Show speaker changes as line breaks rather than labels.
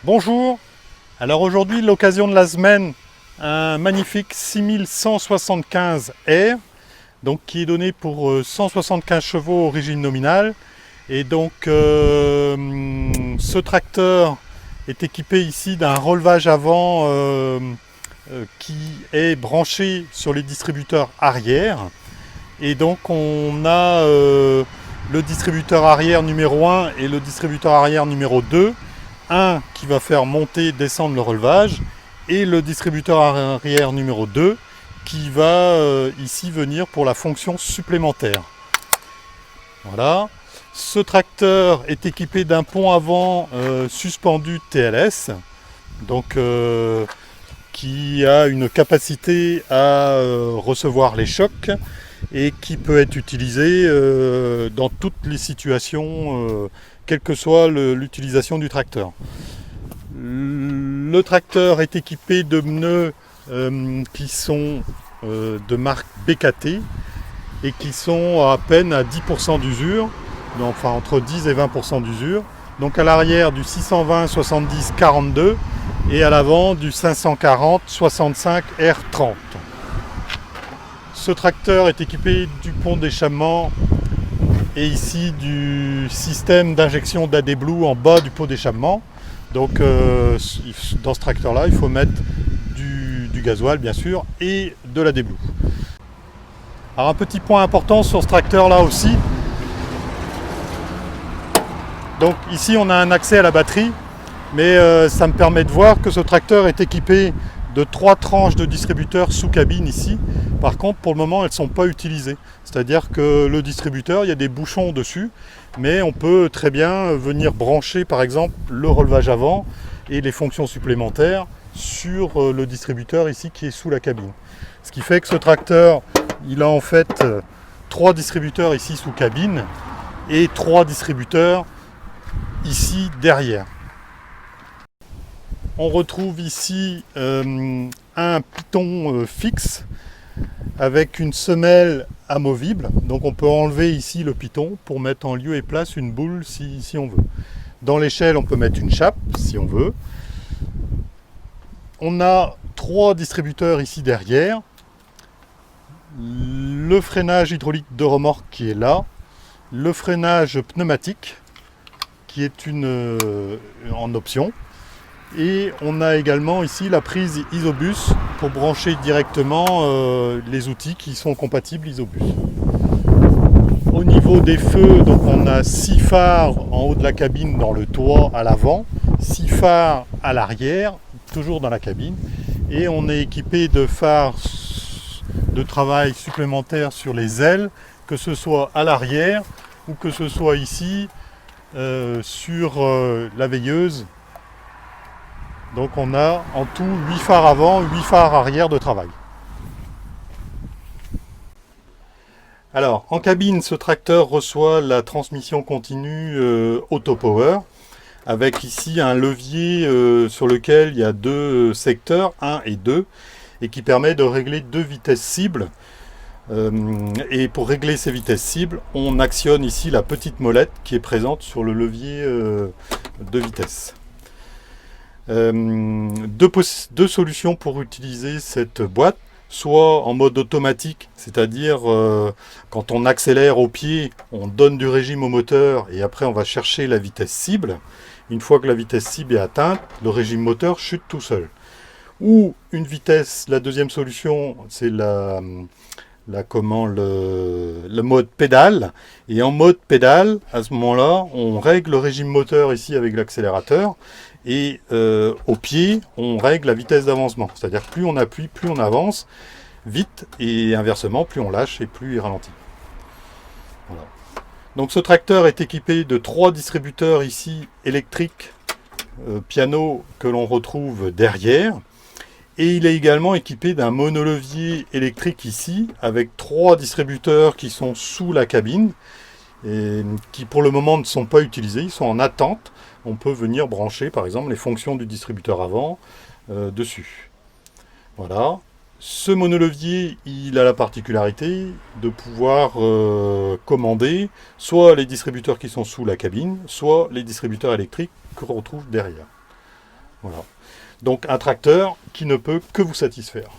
Bonjour, alors aujourd'hui l'occasion de la semaine, un magnifique 6175R, donc qui est donné pour 175 chevaux au régime nominal. Et donc ce tracteur est équipé ici d'un relevage avant qui est branché sur les distributeurs arrière. Et donc on a le distributeur arrière numéro 1 et le distributeur arrière numéro 2. Un qui va faire monter, descendre le relevage, et le distributeur arrière numéro 2 qui va ici venir pour la fonction supplémentaire. Voilà. Ce tracteur est équipé d'un pont avant suspendu TLS, donc qui a une capacité à recevoir les chocs et qui peut être utilisé dans toutes les situations, quelle que soit l'utilisation du tracteur. Le tracteur est équipé de pneus qui sont de marque BKT et qui sont à peine à 10% d'usure, enfin entre 10 et 20% d'usure. Donc à l'arrière du 620 70 42 et à l'avant du 540 65 R30. Ce tracteur est équipé du pont d'échappement et ici du système d'injection d'AdBlue en bas du pot d'échappement. Donc dans ce tracteur là il faut mettre du gasoil bien sûr et de l'AdBlue. Alors un petit point important sur ce tracteur là aussi. Donc ici on a un accès à la batterie, mais ça me permet de voir que ce tracteur est équipé de 3 tranches de distributeurs sous cabine ici. Par contre pour le moment elles ne sont pas utilisées. C'est-à-dire que le distributeur, il y a des bouchons dessus, mais on peut très bien venir brancher par exemple le relevage avant et les fonctions supplémentaires sur le distributeur ici qui est sous la cabine. Ce qui fait que ce tracteur, il a en fait 3 distributeurs ici sous cabine et 3 distributeurs ici derrière. On retrouve ici un piton fixe avec une semelle amovible. Donc on peut enlever ici le piton pour mettre en lieu et place une boule si on veut. Dans l'échelle, on peut mettre une chape si on veut. On a 3 distributeurs ici derrière. Le freinage hydraulique de remorque qui est là. Le freinage pneumatique qui est en option. Et on a également ici la prise Isobus pour brancher directement les outils qui sont compatibles Isobus. Au niveau des feux, donc on a 6 phares en haut de la cabine dans le toit à l'avant, 6 phares à l'arrière, toujours dans la cabine. Et on est équipé de phares de travail supplémentaires sur les ailes, que ce soit à l'arrière ou que ce soit ici sur la veilleuse. Donc on a en tout 8 phares avant, 8 phares arrière de travail. Alors en cabine, ce tracteur reçoit la transmission continue Autopower, avec ici un levier sur lequel il y a 2 secteurs, 1 et 2, et qui permet de régler 2 vitesses cibles. Et pour régler ces vitesses cibles, on actionne ici la petite molette qui est présente sur le levier de vitesse. Deux solutions pour utiliser cette boîte, soit en mode automatique, c'est-à-dire quand on accélère au pied, on donne du régime au moteur et après on va chercher la vitesse cible. Une fois que la vitesse cible est atteinte, le régime moteur chute tout seul. Ou une vitesse, la deuxième solution, c'est le mode pédale. Et en mode pédale, à ce moment-là, on règle le régime moteur ici avec l'accélérateur. Et au pied, on règle la vitesse d'avancement. C'est-à-dire que plus on appuie, plus on avance vite. Et inversement, plus on lâche et plus il ralentit. Voilà. Donc ce tracteur est équipé de 3 distributeurs ici électriques piano que l'on retrouve derrière. Et il est également équipé d'un monolevier électrique ici, avec 3 distributeurs qui sont sous la cabine, et qui pour le moment ne sont pas utilisés, ils sont en attente. On peut venir brancher par exemple les fonctions du distributeur avant dessus. Voilà. Ce monolevier, il a la particularité de pouvoir commander soit les distributeurs qui sont sous la cabine, soit les distributeurs électriques que l'on retrouve derrière. Voilà. Donc un tracteur qui ne peut que vous satisfaire.